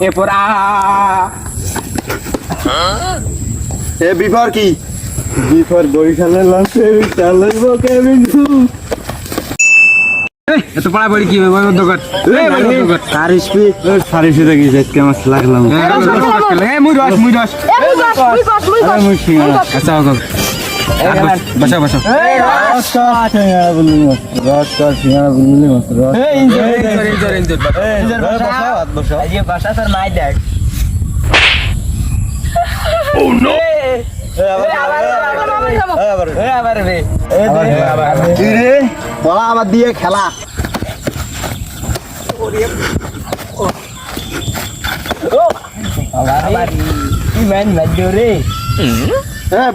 এরপর এ বিফর কি? বিফর বরিশালের লঞ্চে চালাইব কেবিন্টু। এত পড়াপড়ি কি কার স্পিড সারিসে দেখি আজকে আমার লাগলাম। মুই রস আচ্ছা বসা আবার দিয়ে খেলা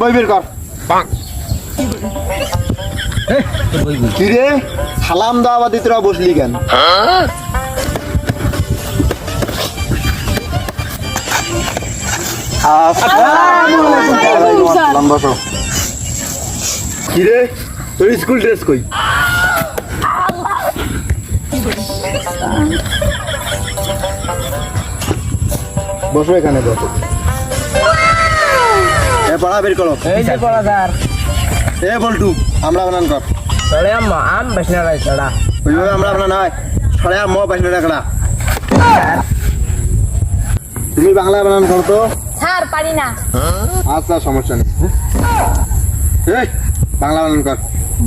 বই বের কর। কিরে সালাম দাও আবার তোরা বসলি কেন? বসো। কিরে তোর স্কুল ড্রেস কই? বসো এখানে বসো। পড়া বের করো। এই যে পড়া স্যার এ বল্টু আমরা বানান কর। চলে আম বসনা রাই চড়া ওইভাবে আমরা বানান হয় ছড়ে আম পাইছিল টাকা। তুমি বাংলা বানান কর তো। স্যার পারি না। আচ্ছা সমস্যা নেই। এই বাংলা বানান কর।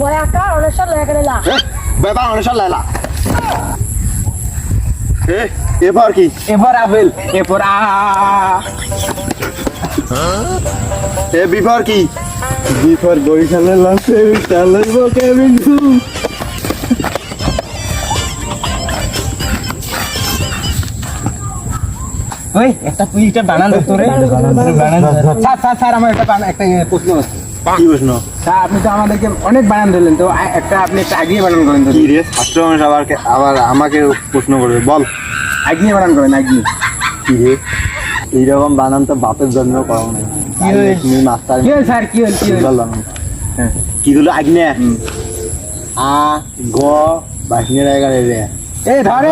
বয়াকার অনেশ্বর লেখালেলা। বাবা অনেশ্বর লাইলা। এবার কি? এরপর আপেল এরপর এ বিফর কি? বিফর বরিশালের লঞ্চে চালাইব কেবিন্টু। ওই একটা তুই একটা বানান দে তোরে স্যার আমার একটা প্রশ্ন আছে। কি প্রশ্ন? স্যার আপনি তো আমাদেরকে অনেক বানান দিলেন তো আপনি একটা আগিয়ে বানান করেন তো। কি রে ছাত্র মানুষ আবার আমাকে প্রশ্ন করবে বল। আগিয়ে বানান করেন আগিয়ে। কি রে এইরকম বানান তো বাপের জন্য করা নাই। তুমি মাস্টার কি হল স্যার কি হল বানান কি গুলো আগ্নে আ গ বাহিনী রে এই ধরে